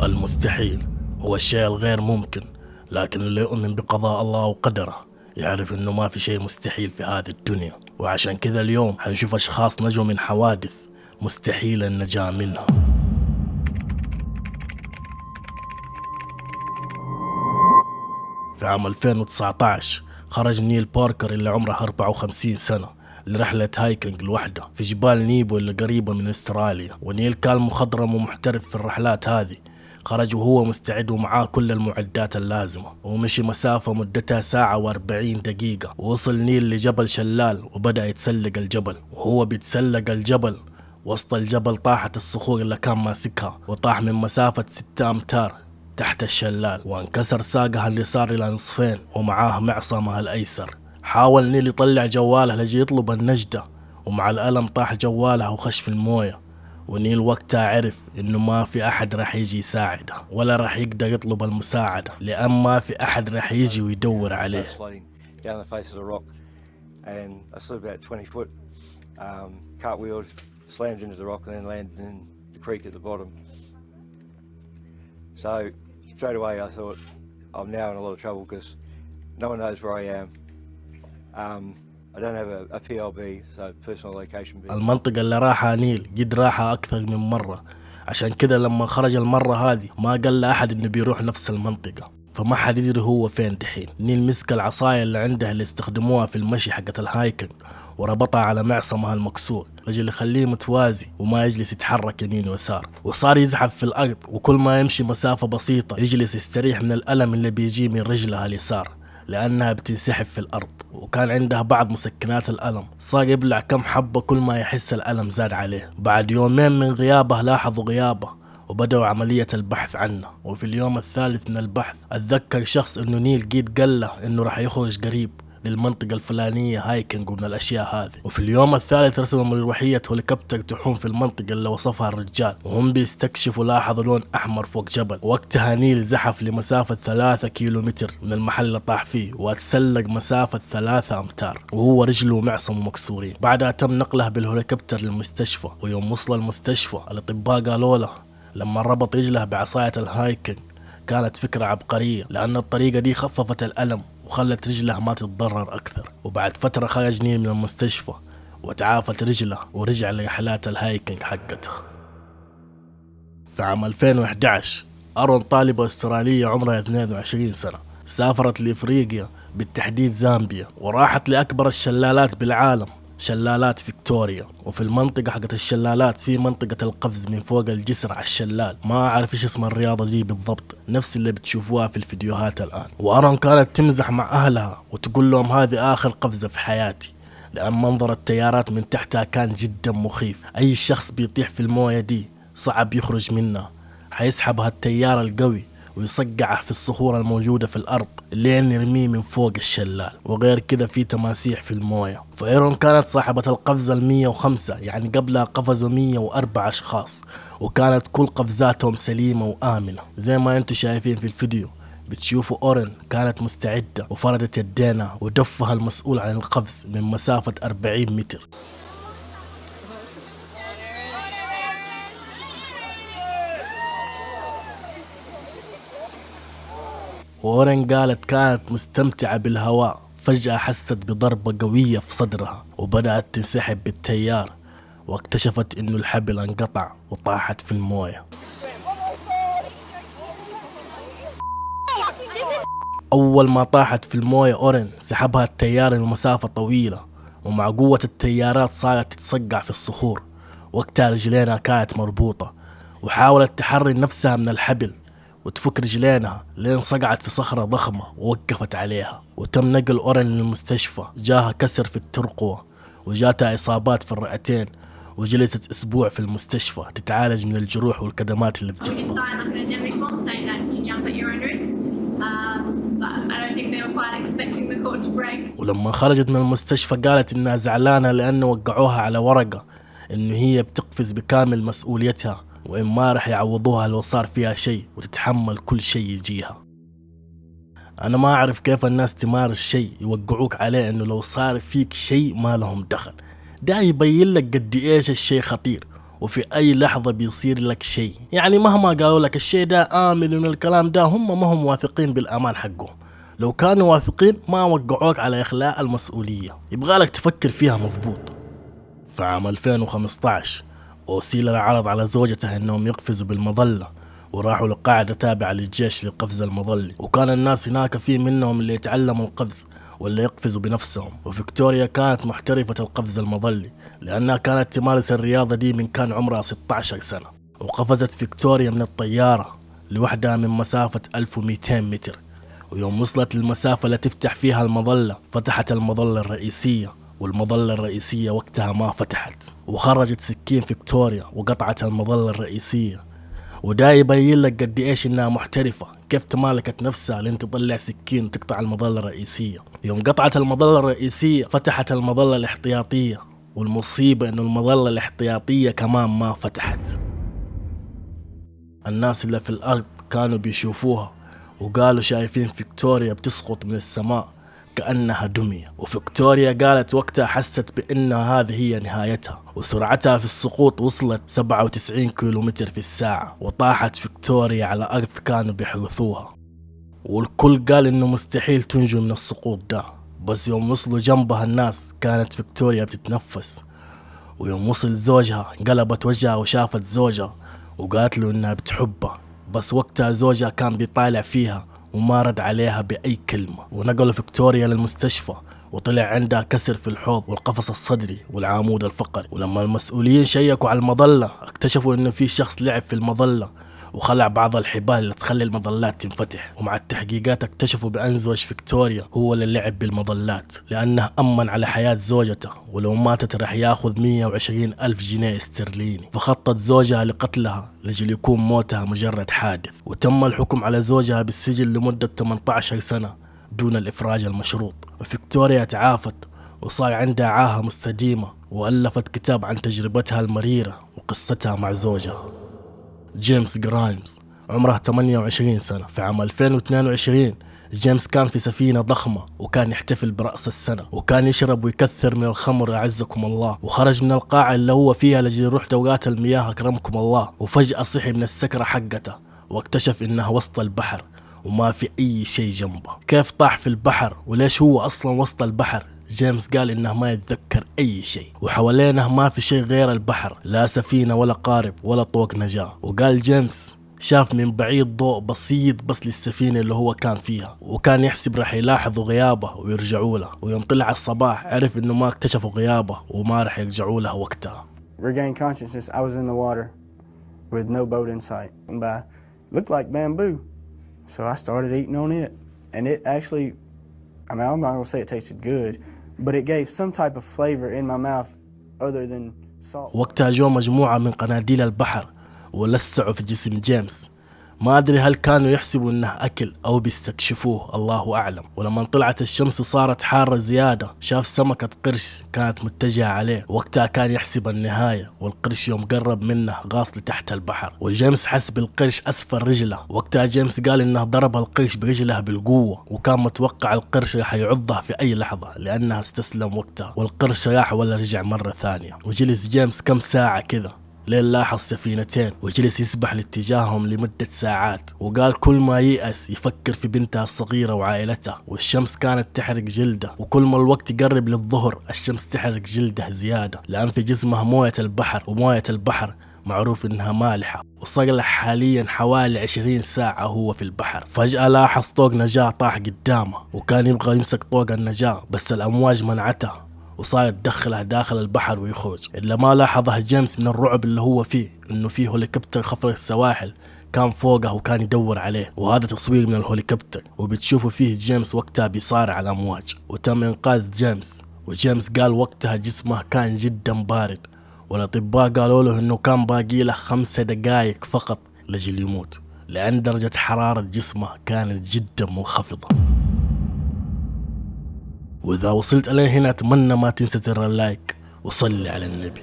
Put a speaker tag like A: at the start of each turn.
A: المستحيل هو الشيء الغير ممكن، لكن اللي يؤمن بقضاء الله وقدره يعرف انه ما في شيء مستحيل في هذه الدنيا. وعشان كذا اليوم حنشوف اشخاص نجوا من حوادث مستحيل النجاة منها. في عام 2019 خرج نيل باركر اللي عمره 54 سنة لرحلة هايكنج لوحده في جبال نيبو اللي قريبة من استراليا. ونيل كان مخضرم ومحترف في الرحلات هذه، خرج وهو مستعد ومعاه كل المعدات اللازمة، ومشي مسافة مدتها 1:40 دقيقة. ووصل نيل لجبل شلال وبدأ يتسلق الجبل. وهو بيتسلق الجبل وسط الجبل طاحت الصخور اللي كان ماسكها، وطاح من مسافة 6 أمتار تحت الشلال، وانكسر ساقها اليسار إلى نصفين ومعاه معصمها الأيسر. حاول نيل يطلع جواله لجي يطلب النجدة، ومع الألم طاح جواله وخش في الموية. ونيل وقتها عرف انه ما في احد راح يجي يساعده ولا راح يقدر يطلب المساعدة، لان ما في احد راح يجي ويدور عليه.
B: I don't have a PLB, so personal location.
A: المنطقة اللي راحها نيل قد راحها أكثر من مرة، عشان كده لما خرج المرة هذه ما قال لأحد إنه بيروح نفس المنطقة، فما حد يدري هو فين دحين. نيل مسك العصاية اللي عنده اللي استخدموها في المشي حقة الهايكنج وربطها على معصمها المكسور أجل يخليه متوازي وما يجلس يتحرك يمين ويسار. وصار يزحف في الأرض، وكل ما يمشي مسافة بسيطة يجلس يستريح من الألم اللي بيجي من رجلها اليسار لأنها بتنسحب في الأرض. وكان عندها بعض مسكنات الألم، صار يبلع كم حبة كل ما يحس الألم زاد عليه. بعد يومين من غيابه لاحظوا غيابه وبدأوا عملية البحث عنه. وفي اليوم الثالث من البحث اتذكر شخص انه نيل قيد قال له انه راح يخرج قريب للمنطقة الفلانية هايكنج ومن الأشياء هذه. وفي اليوم الثالث رسلوا مروحية هليكوبتر تحوم في المنطقة اللي وصفها الرجال، وهم بيستكشفوا لاحظوا لون أحمر فوق جبل. وقتها نيل زحف لمسافة 3 كيلومتر من المحل اللي طاح فيه، واتسلق مسافة 3 أمتار وهو رجله ومعصمه مكسورين. بعدها تم نقله بالهليكوبتر للمستشفى. ويوم وصل المستشفى الأطباء قالوا له لما ربط رجله بعصاية الهايكنج كانت فكرة عبقرية، لأن الطريقة دي خففت الألم وخلت رجله ما تتضرر أكثر. وبعد فترة خرج نيل من المستشفى وتعافت رجله ورجع لرحلات الهايكنج حقته. في عام 2011 أرون طالبة أسترالية عمرها 22 سنة سافرت لإفريقيا بالتحديد زامبيا، وراحت لأكبر الشلالات بالعالم شلالات فيكتوريا. وفي المنطقة حقت الشلالات في منطقة القفز من فوق الجسر على الشلال، ما أعرف إيش اسم الرياضة دي بالضبط، نفس اللي بتشوفوها في الفيديوهات الآن. وأرون كانت تمزح مع أهلها وتقول لهم هذه آخر قفزة في حياتي، لأن منظر التيارات من تحتها كان جدا مخيف. أي شخص بيطيح في الموية دي صعب يخرج منها، حيسحبها التيار القوي ويصقعه في الصخور الموجودة في الأرض لين يرميه من فوق الشلال. وغير كده في تماسيح في الموية. فإيرون كانت صاحبة القفزة 105، يعني قبلها قفزوا 104 أشخاص، وكانت كل قفزاتهم سليمة وآمنة. زي ما انتم شايفين في الفيديو بتشوفوا أورين كانت مستعدة وفردت يدينها ودفها المسؤول عن القفز من مسافة 40 متر. وأورين قالت كانت مستمتعة بالهواء، فجأة حست بضربة قوية في صدرها وبدأت تنسحب بالتيار، واكتشفت إنه الحبل انقطع وطاحت في الموية. أول ما طاحت في الموية أورين سحبها التيار لمسافة طويلة، ومع قوة التيارات صارت تتصقع في الصخور. وقتها رجلينها كانت مربوطة، وحاولت تحرر نفسها من الحبل وتفك رجلينها لين صقعت في صخرة ضخمة ووقفت عليها. وتم نقل أورين للمستشفى، جاها كسر في الترقوة وجاتها إصابات في الرئتين، وجلست أسبوع في المستشفى تتعالج من الجروح والكدمات اللي في جسمها. ولما خرجت من المستشفى قالت إنها زعلانة لأنه وقعوها على ورقة إنه هي بتقفز بكامل مسؤوليتها، وإن ما رح يعوضوها لو صار فيها شيء، وتتحمل كل شيء يجيها. أنا ما أعرف كيف الناس تمارس شيء يوقعوك عليه إنه لو صار فيك شيء ما لهم دخل. ده يبين لك قد إيش الشيء خطير وفي أي لحظة بيصير لك شيء. يعني مهما قالوا لك الشيء ده آمن من الكلام ده، هم ما هم واثقين بالأمان حقهم. لو كانوا واثقين ما وقعوك على إخلاء المسؤولية. يبغالك تفكر فيها مضبوط. في عام 2015 أوسيلا عرض على زوجته أنهم يقفزوا بالمظلة، وراحوا لقاعدة تابعة للجيش للقفز المظلي، وكان الناس هناك في منهم اللي يتعلموا القفز واللي يقفزوا بنفسهم. وفيكتوريا كانت محترفة القفز المظلي لأنها كانت تمارس الرياضة دي من كان عمرها 16 سنة. وقفزت فيكتوريا من الطيارة لوحدها من مسافة 1200 متر، ويوم وصلت للمسافة اللي تفتح فيها المظلة فتحت المظلة الرئيسية، والمظلة الرئيسية وقتها ما فتحت، وخرجت سكين فيكتوريا وقطعت المظلة الرئيسية. ودا يبين لك قد ايش انها محترفة، كيف تمالكت نفسها لين تطلع سكين وتقطع المظلة الرئيسية. يوم قطعت المظلة الرئيسية فتحت المظلة الاحتياطية، والمصيبة انه المظلة الاحتياطية كمان ما فتحت. الناس اللي في الارض كانوا بيشوفوها وقالوا شايفين فيكتوريا بتسقط من السماء كأنها دمية. وفيكتوريا قالت وقتها حست بأن هذه هي نهايتها، وسرعتها في السقوط وصلت 97 كيلومتر في الساعة، وطاحت فيكتوريا على أرض كانوا بيحوثوها. والكل قال إنه مستحيل تنجو من السقوط ده. بس يوم وصلوا جنبها الناس كانت فيكتوريا بتتنفس. ويوم وصل زوجها قلبت وجهها وشافت زوجها وقالت له إنها بتحبه، بس وقتها زوجها كان بيطالع فيها وما رد عليها بأي كلمة. ونقلوا فيكتوريا للمستشفى وطلع عندها كسر في الحوض والقفص الصدري والعمود الفقري. ولما المسؤولين شيكوا على المظلة اكتشفوا إنه في شخص لعب في المظلة وخلع بعض الحبال اللي تخلي المظلات تنفتح. ومع التحقيقات اكتشفوا بأن زوج فيكتوريا هو اللي لعب بالمظلات لأنه أمن على حياة زوجته، ولو ماتت رح ياخذ 120 ألف جنيه استرليني. فخطط زوجها لقتلها لجل يكون موتها مجرد حادث. وتم الحكم على زوجها بالسجن لمدة 18 سنة دون الإفراج المشروط. وفيكتوريا تعافت وصار عندها عاهة مستديمة، وألفت كتاب عن تجربتها المريرة وقصتها مع زوجها. جيمس غرايمز عمره 28 سنة. في عام 2022 جيمس كان في سفينة ضخمة وكان يحتفل برأس السنة، وكان يشرب ويكثر من الخمر أعزكم الله، وخرج من القاعة اللي هو فيها لجي يروح دورات المياه أكرمكم الله. وفجأة صحي من السكرة حقته واكتشف إنه وسط البحر وما في أي شيء جنبه. كيف طاح في البحر وليش هو أصلا وسط البحر؟ جيمس قال إنه ما يتذكر أي شيء، وحوالينه ما في شيء غير البحر، لا سفينة ولا قارب ولا طوق نجاة. وقال جيمس شاف من بعيد ضوء بسيط بس للسفينة اللي هو كان فيها، وكان يحسب رح يلاحظوا غيابه ويرجعوا له. ويوم طلع الصباح عرف إنه ما اكتشفوا غيابه وما رح يرجعوا له وقتها.
C: Regained consciousness. I was in the water with no boat in sight. And looked like bamboo. So I started eating on it. And it actually, I mean, I'm not going to say it tasted good, but it gave some type of flavor in my mouth other than salt.
A: وقتها جو مجموعة من قناديل البحر ولسعوا في جسم جيمس. ما أدري هل كانوا يحسبوا إنه أكل أو بيستكشفوه، الله أعلم. ولما طلعت الشمس وصارت حارة زيادة شاف سمكة قرش كانت متجهة عليه. وقتها كان يحسب النهاية، والقرش يوم قرب منه غاص لتحت البحر، وجيمس حس بالقرش أسفل رجله. وقتها جيمس قال إنه ضرب القرش برجله بالقوة، وكان متوقع القرش رح يعضه في أي لحظة لأنها استسلم وقتها. والقرش راح ولا رجع مرة ثانية. وجلس جيمس كم ساعة كذا لين لاحظ سفينتين، وجلس يسبح لاتجاههم لمدة ساعات. وقال كل ما ييأس يفكر في بنتها الصغيرة وعائلتها. والشمس كانت تحرق جلده، وكل ما الوقت يقرب للظهر الشمس تحرق جلده زيادة، لأن في جسمه موية البحر، وموية البحر معروف إنها مالحة. وصار له حاليا حوالي 20 ساعة هو في البحر. فجأة لاحظ طوق نجاة طاح قدامه، وكان يبغى يمسك طوق النجاة بس الأمواج منعته، وصار يدخله داخل البحر ويخرج. إلا ما لاحظه جيمس من الرعب اللي هو فيه إنه فيه هليكوبتر خفر السواحل كان فوقه وكان يدور عليه، وهذا تصوير من الهليكوبتر. وبتشوفوا فيه جيمس وقتها بيصارع على الأمواج، وتم إنقاذ جيمس. وجيمس قال وقتها جسمه كان جدا بارد، والأطباء قالوا له إنه كان باقي له 5 دقائق فقط لجل يموت، لأن درجة حرارة جسمه كانت جدا منخفضة. وإذا وصلت إليه هنا أتمنى ما تنسى زر اللايك وصلي على النبي.